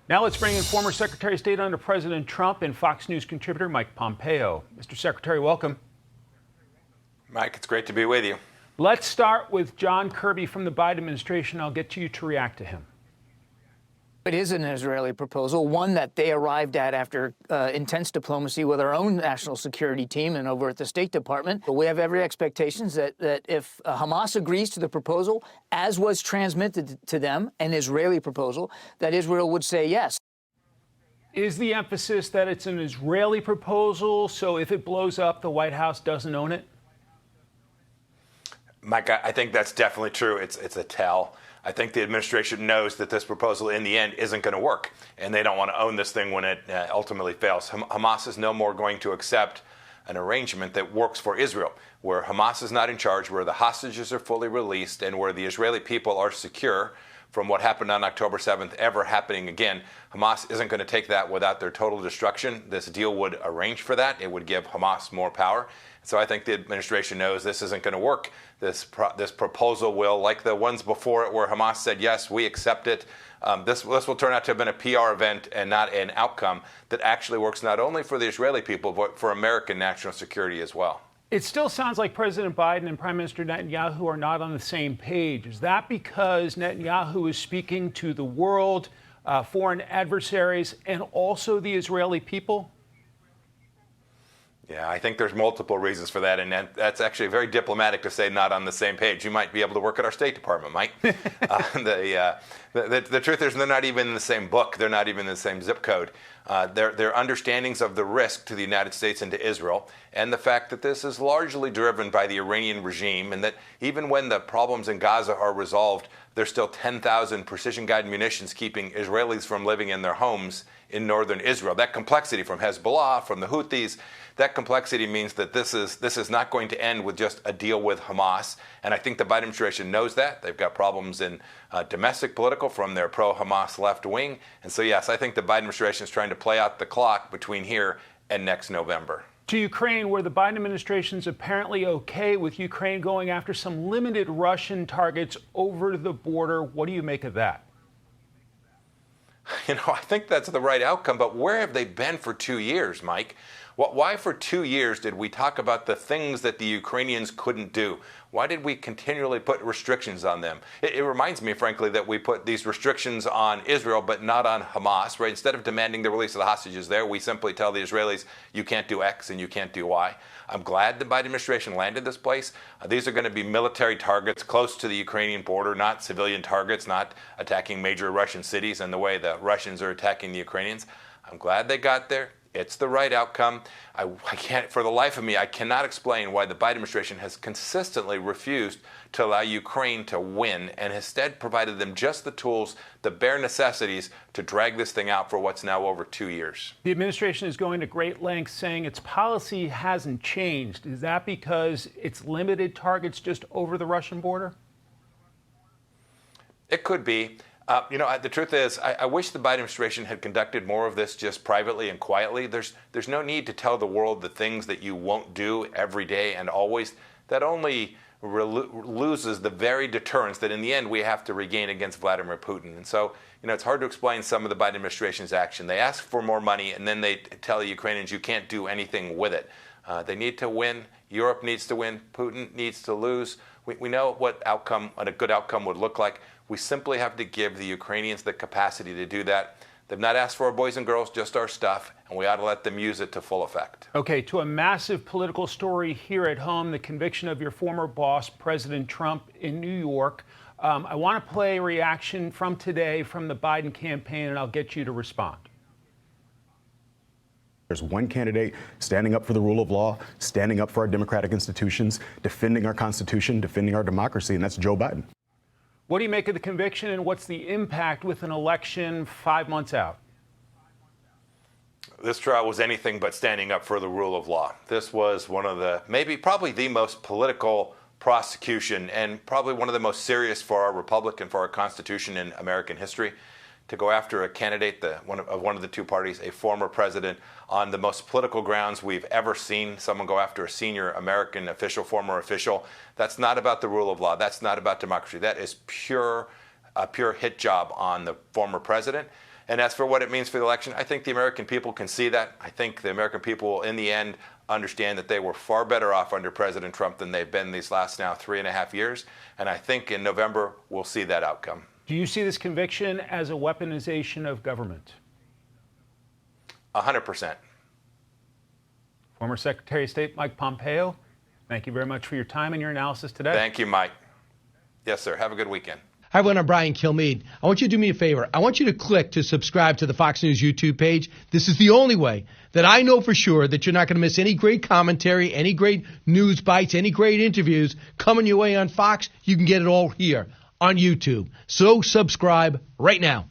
Now let's bring in former Secretary of State under President Trump and Fox News contributor Mike Pompeo. Mr. Secretary, welcome. Mike, it's great to be with you. Let's start with John Kirby from the Biden administration. I'll get you to react to him. It is an Israeli proposal, one that they arrived at after intense diplomacy with our own national security team and over at the State Department. But we have every expectation that if Hamas agrees to the proposal, as was transmitted to them, an Israeli proposal, that Israel would say yes. Is the emphasis that it's an Israeli proposal, so if it blows up, the White House doesn't own it? Mike, I think that's definitely true. It's a tell. I think the administration knows that this proposal in the end isn't going to work, and they don't want to own this thing when it ultimately fails. Hamas is no more going to accept an arrangement that works for Israel, where Hamas is not in charge, where the hostages are fully released, and where the Israeli people are secure from what happened on October 7th ever happening again. Hamas isn't going to take that without their total destruction. This deal would arrange for that. It would give Hamas more power. So I think the administration knows this isn't going to work. This proposal will, like the ones before it where Hamas said, yes, we accept it, this will turn out to have been a PR event and not an outcome that actually works not only for the Israeli people, but for American national security as well. It still sounds like President Biden and Prime Minister Netanyahu are not on the same page. Is that because Netanyahu is speaking to the world, foreign adversaries, and also the Israeli people? Yeah, I think there's multiple reasons for that, and that's actually very diplomatic to say not on the same page. You might be able to work at our State Department, Mike. The truth is they're not even in the same book. They're not even in the same zip code. Their understandings of the risk to the United States and to Israel, and the fact that this is largely driven by the Iranian regime, and that even when the problems in Gaza are resolved, there's still 10,000 precision-guided munitions keeping Israelis from living in their homes in northern Israel. That complexity from Hezbollah, from the Houthis, that complexity means that this is not going to end with just a deal with Hamas. And I think the Biden administration knows that. They've got problems in domestic political from their pro-Hamas left wing. And so, yes, I think the Biden administration is trying to play out the clock between here and next November. To Ukraine, where the Biden administration is apparently okay with Ukraine going after some limited Russian targets over the border. What do you make of that? I think that's the right outcome, but where have they been for 2 years, Mike? Why for 2 years did we talk about the things that the Ukrainians couldn't do? Why did we continually put restrictions on them? It reminds me, frankly, that we put these restrictions on Israel, but not on Hamas, right? Instead of demanding the release of the hostages there, we simply tell the Israelis, you can't do X and you can't do Y. I'm glad the Biden administration landed this place. These are going to be military targets close to the Ukrainian border, not civilian targets, not attacking major Russian cities and the way the Russians are attacking the Ukrainians. I'm glad they got there. It's the right outcome. I can't, for the life of me, I cannot explain why the Biden administration has consistently refused to allow Ukraine to win and instead provided them just the tools, the bare necessities to drag this thing out for what's now over 2 years. The administration is going to great lengths saying its policy hasn't changed. Is that because it's limited targets just over the Russian border? It could be. The truth is, I wish the Biden administration had conducted more of this just privately and quietly. There's no need to tell the world the things that you won't do every day and always. That only loses the very deterrence that in the end we have to regain against Vladimir Putin. And so, it's hard to explain some of the Biden administration's action. They ask for more money and then they tell the Ukrainians you can't do anything with it. They need to win. Europe needs to win. Putin needs to lose. We know what a good outcome would look like. We simply have to give the Ukrainians the capacity to do that. They've not asked for our boys and girls, just our stuff, and we ought to let them use it to full effect. Okay, to a massive political story here at home, the conviction of your former boss, President Trump, in New York. I want to play a reaction from today from the Biden campaign, and I'll get you to respond. There's one candidate standing up for the rule of law, standing up for our democratic institutions, defending our Constitution, defending our democracy, and that's Joe Biden. What do you make of the conviction, and what's the impact with an election 5 months out? This trial was anything but standing up for the rule of law. This was one of the, probably the most political prosecution and probably one of the most serious for our republic and for our Constitution in American history. To go after a candidate, one of the two parties, a former president, on the most political grounds we've ever seen someone go after a senior American official, former official. That's not about the rule of law. That's not about democracy. That is a pure hit job on the former president. And as for what it means for the election, I think the American people can see that. I think the American people will, in the end, understand that they were far better off under President Trump than they've been these last now 3.5 years. And I think in November, we'll see that outcome. Do you see this conviction as a weaponization of government? 100%. Former Secretary of State Mike Pompeo, thank you very much for your time and your analysis today. Thank you, Mike. Yes, sir. Have a good weekend. Hi, everyone. I'm Brian Kilmeade. I want you to do me a favor. I want you to click to subscribe to the Fox News YouTube page. This is the only way that I know for sure that you're not going to miss any great commentary, any great news bites, any great interviews coming your way on Fox. You can get it all here on YouTube. So subscribe right now.